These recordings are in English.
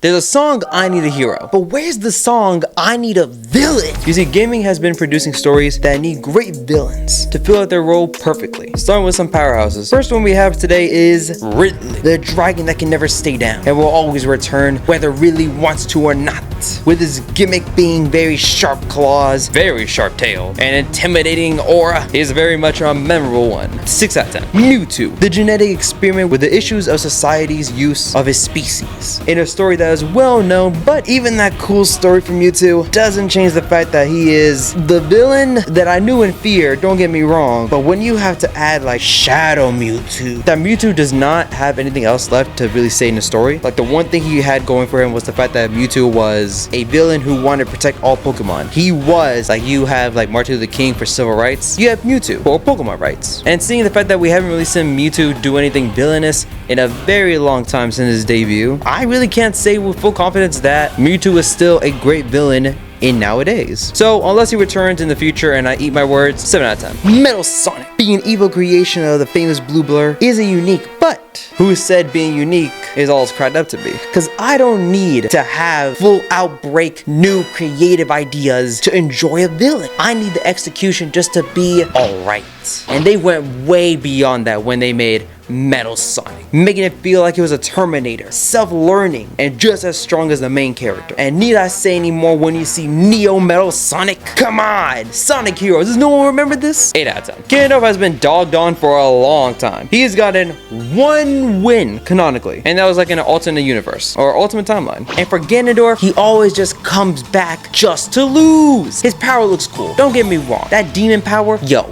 There's a song, I Need a Hero, but where's the song, I Need a Villain? You see, gaming has been producing stories that need great villains to fill out their role perfectly. Starting with some powerhouses. First one we have today is Ridley, the dragon that can never stay down and will always return whether Ridley wants to or not. With his gimmick being very sharp claws, very sharp tail, and intimidating aura, he is very much a memorable one. 6 out of 10. Mewtwo, the genetic experiment with the issues of society's use of his species. In a story that is well known, but even that cool story from Mewtwo doesn't change the fact that he is the villain that I knew and feared, don't get me wrong, but when you have to add like Shadow Mewtwo, that Mewtwo does not have anything else left to really say in the story. Like the one thing he had going for him was the fact that Mewtwo was a villain who wanted to protect all Pokemon. He was, like you have like Martin Luther King for civil rights, you have Mewtwo for Pokemon rights. And seeing the fact that we haven't really seen Mewtwo do anything villainous in a very long time since his debut, I really can't say with full confidence that Mewtwo is still a great villain in nowadays. So unless he returns in the future and I eat my words, 7 out of 10. Metal Sonic, being an evil creation of the famous Blue Blur, isn't unique, but who said being unique is all it's cried up to be? Because I don't need to have full outbreak new creative ideas to enjoy a villain. I need the execution just to be alright. And they went way beyond that when they made Metal Sonic, making it feel like it was a Terminator, self-learning, and just as strong as the main character. And need I say any more when you see Neo Metal Sonic? Come on, Sonic Heroes, does no one remember this? 8 out of 10. Ganor has been dogged on for a long time. He has gotten one win canonically, and that was like in an alternate universe or ultimate timeline. And for Ganondorf, he always just comes back just to lose. His power looks cool, don't get me wrong. That demon power, yo,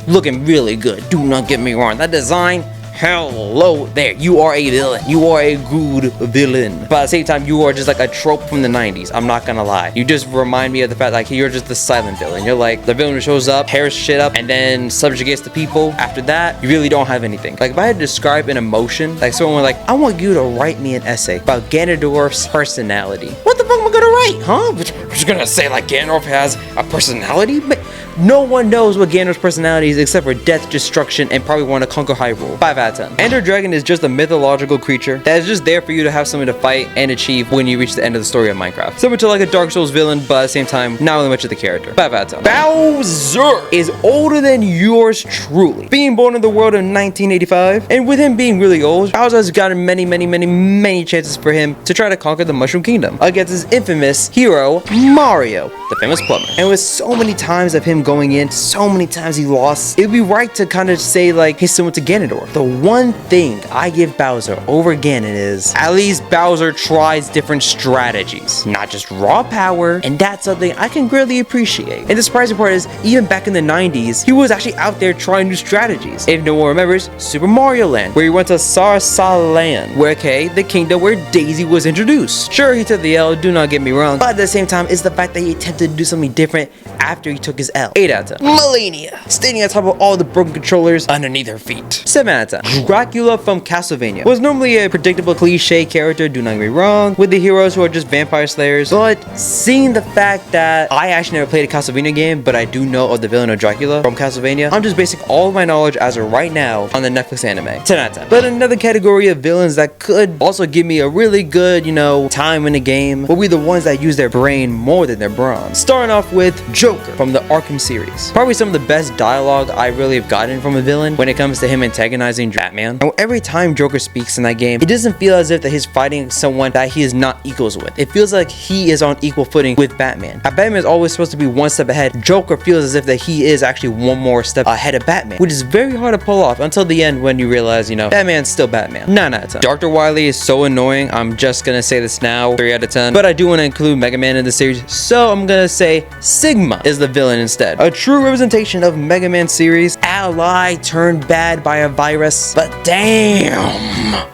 looking really good. Do not get me wrong. That design, hello there, you are a villain. You are a good villain. But at the same time, you are just like a trope from the 90s. I'm not gonna lie. You just remind me of the fact like you're just the silent villain. You're like the villain who shows up, tears shit up, and then subjugates the people. After that, you really don't have anything. Like if I had to describe an emotion, like someone was like, I want you to write me an essay about Ganondorf's personality. What the fuck am I gonna write, huh? I'm just gonna say like Ganondorf has a personality? But no one knows what Ganondorf's personality is except for death, destruction, and probably want to conquer Hyrule. 5 out of 10. Ender Dragon is just a mythological creature that is just there for you to have something to fight and achieve when you reach the end of the story of Minecraft. Similar to like a Dark Souls villain, but at the same time, not really much of the character. 5 out of 10. Bowser is older than yours truly. Being born in the world in 1985, and with him being really old, Bowser has gotten many chances for him to try to conquer the Mushroom Kingdom against his infamous hero, Mario, the famous plumber. And with so many times of him going in, so many times he lost, it'd be right to kind of say like he's similar to Ganondorf. The one thing I give Bowser over Ganon is at least Bowser tries different strategies, not just raw power, and that's something I can greatly appreciate. And the surprising part is, even back in the 90s, he was actually out there trying new strategies. If no one remembers, Super Mario Land, where he went to Sarsala Land, where the kingdom where Daisy was introduced. Sure, he took the L, do not get me wrong, but at the same time, it's the fact that he attempted to do something different after he took his L. 8 out of 10. Melania, standing on top of all the broken controllers underneath her feet. 7 out of 10. Dracula from Castlevania was normally a predictable cliche character, do not get me wrong, with the heroes who are just vampire slayers, but seeing the fact that I actually never played a Castlevania game, but I do know of the villain of Dracula from Castlevania, I'm just basing all of my knowledge as of right now on the Netflix anime. 10 out of 10. But another category of villains that could also give me a really good, time in the game will be the ones that use their brain more than their brawn. Starting off with Joker from the Arkham series. Probably some of the best dialogue I really have gotten from a villain when it comes to him antagonizing Batman. And every time Joker speaks in that game, it doesn't feel as if that he's fighting someone that he is not equals with. It feels like he is on equal footing with Batman. Batman is always supposed to be one step ahead. Joker feels as if that he is actually one more step ahead of Batman, which is very hard to pull off until the end when you realize, Batman's still Batman. 9 out of 10. Dr. Wily is so annoying. I'm just gonna say this now, 3 out of 10. But I do want to include Mega Man in the series, so I'm gonna say Sigma is the villain instead. A true representation of Mega Man series, ally turned bad by a virus, but damn.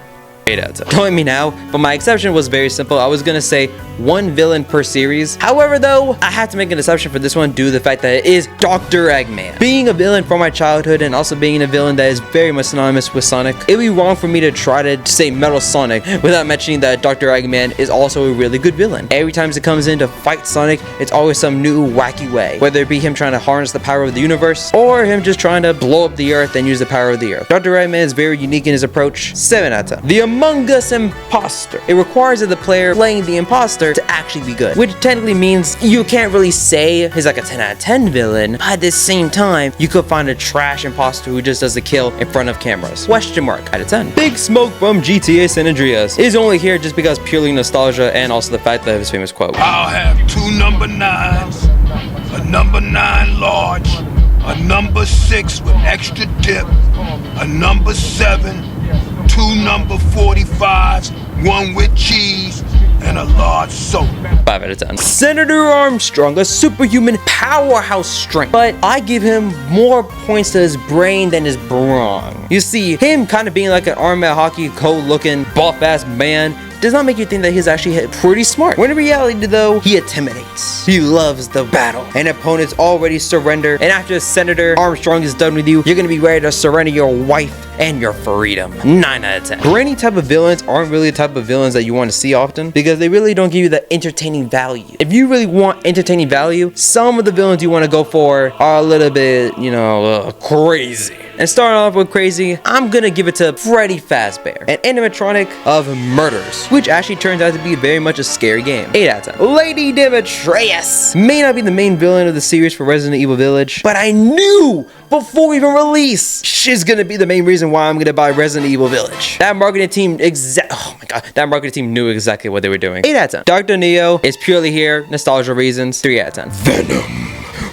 8 out of 10. Don't hit me now, but my exception was very simple. I was gonna say one villain per series. However though, I have to make an exception for this one due to the fact that it is Dr. Eggman. Being a villain from my childhood and also being a villain that is very much synonymous with Sonic, it would be wrong for me to try to say Metal Sonic without mentioning that Dr. Eggman is also a really good villain. Every time it comes in to fight Sonic, it's always some new wacky way, whether it be him trying to harness the power of the universe or him just trying to blow up the earth and use the power of the earth. Dr. Eggman is very unique in his approach. 7 out of 10. The Among Us Imposter. It requires that the player playing the imposter to actually be good, which technically means you can't really say he's like a 10 out of 10 villain, but at the same time, you could find a trash imposter who just does the kill in front of cameras. Question mark out of 10. Big Smoke from GTA San Andreas is only here just because purely nostalgia and also the fact that of his famous quote. I'll have 2 number 9s, a number 9 large, a number 6 with extra dip, a number 7, 2 number 45s, 1 with cheese, and a large soda. 5 out of 10. Senator Armstrong, a superhuman powerhouse strength, but I give him more points to his brain than his brawn. You see, him kind of being like an arm-at hockey coat-looking buff-ass man does not make you think that he's actually pretty smart. When in reality though, he intimidates. He loves the battle. And opponents already surrender. And after Senator Armstrong is done with you, you're gonna be ready to surrender your wife and your freedom. 9 out of 10. Granny type of villains aren't really the type of villains that you want to see often because they really don't give you the entertaining value. If you really want entertaining value, some of the villains you want to go for are a little bit, you know, crazy. And starting off with crazy, I'm gonna give it to Freddy Fazbear, an animatronic of murders, which actually turns out to be very much a scary game. 8 out of 10. Lady Dimitrescu may not be the main villain of the series for Resident Evil Village, but I knew before even release, she's gonna be the main reason why I'm gonna buy Resident Evil Village. That marketing team that marketing team knew exactly what they were doing. 8 out of 10. Dr. Neo is purely here, nostalgia reasons. 3 out of 10. Venom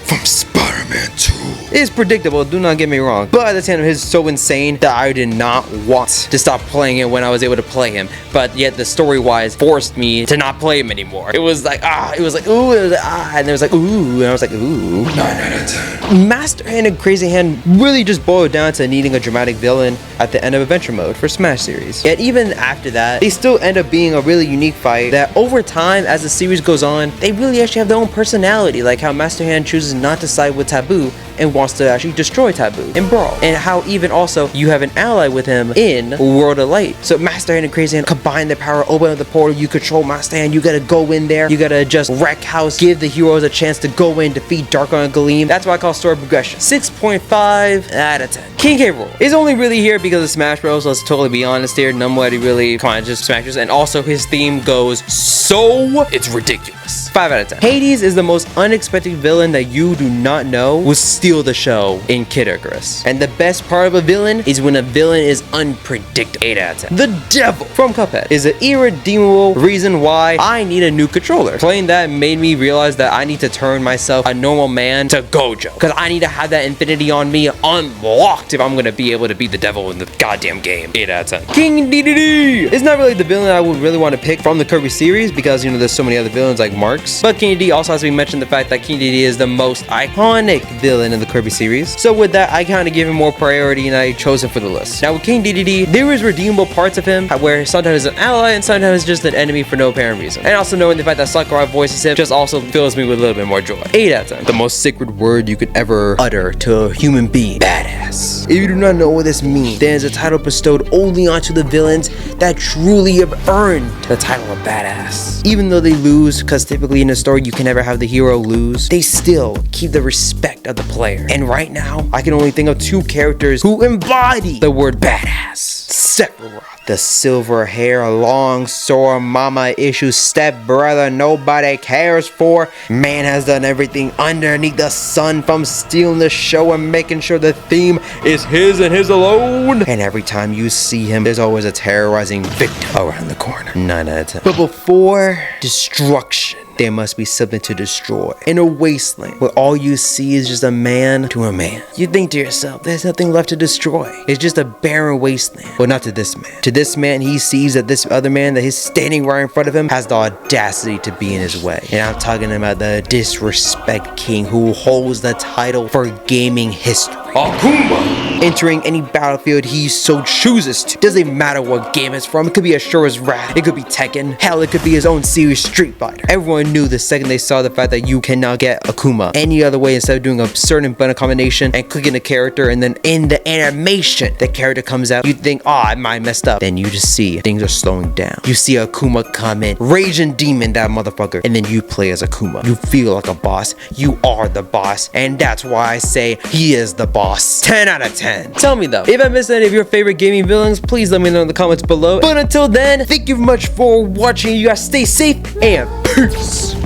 from Spider-Man 2. It's predictable, do not get me wrong, but at the time he's so insane that I did not want to stop playing it when I was able to play him, but yet the story-wise forced me to not play him anymore. It was like, it was like, ooh, it was like, and it was like, ooh, and I was like, ooh. 9 out of 10. Master Hand and Crazy Hand really just boiled down to needing a dramatic villain at the end of Adventure Mode for Smash series. Yet even after that, they still end up being a really unique fight that over time, as the series goes on, they really actually have their own personality, like how Master Hand chooses not to side with Taboo and wants to actually destroy Taboo in Brawl, and how even also you have an ally with him in World of Light. So Master Hand and Crazy Hand combine their power, open up the portal, you control Master Hand, you gotta go in there, you gotta just wreck house, give the heroes a chance to go in, defeat Darkon and Galeem. That's what I call story progression. 6.5 out of 10. King K. Rool is only really here because of Smash Bros. Let's totally be honest here. Nobody really kind of just smashes, and also his theme goes so it's ridiculous. 5 out of 10. Hades is the most unexpected villain that you do not know will steal the show in Kid Icarus. And the best part of a villain is when a villain is unpredictable. 8 out of 10. The Devil from Cuphead is an irredeemable reason why I need a new controller. Playing that made me realize that I need to turn myself a normal man to Gojo, because I need to have that infinity on me unlocked if I'm gonna be able to beat the devil in the goddamn game. 8 out of 10. King Dedede is not really the villain I would really want to pick from the Kirby series because, you know, there's so many other villains like Marks, but King Dedede also has to be mentioned the fact that King Dedede is the most iconic villain in the Kirby series. So with that, I kind of give him more priority and I chose him for the list. Now with King Dedede, there is redeemable parts of him where sometimes he's an ally and sometimes just an enemy for no apparent reason. And also knowing the fact that Sakurai voices him just also fills me with a little bit more joy. 8 out of 10. The most sacred word you could ever utter to a human being. Badass. If you do not know what this means, then it's a title bestowed only onto the villains that truly have earned the title of badass. Even though they lose, because typically in a story you can never have the hero lose, they still keep the respect of the player. And right now, I can only think of 2 characters who embody the word badass. Sephiroth, the silver hair, long sore mama issue stepbrother nobody cares for. Man has done everything underneath the sun, from stealing the show and making sure the theme is his and his alone. And every time you see him, there's always a terrorizing victim around the corner. 9 out of 10. But before destruction there must be something to destroy. In a wasteland where all you see is just a man to a man, you think to yourself, there's nothing left to destroy. It's just a barren wasteland. But not to this man. To this man, he sees that this other man that is standing right in front of him has the audacity to be in his way. And I'm talking about the disrespect king who holds the title for gaming history. Akuma! Entering any battlefield he so chooses to. Doesn't matter what game it's from. It could be Ashura's Wrath. It could be Tekken. Hell, it could be his own series Street Fighter. Everyone knew the second they saw the fact that you cannot get Akuma any other way instead of doing a certain button combination and clicking the character, and then in the animation the character comes out, you think, oh, I might messed up. Then you just see things are slowing down. You see Akuma come in, raging demon that motherfucker, and then you play as Akuma. You feel like a boss. You are the boss, and that's why I say he is the boss. 10 out of 10. Tell me though, if I missed any of your favorite gaming villains, please let me know in the comments below. But until then, thank you very much for watching. You guys stay safe and peace.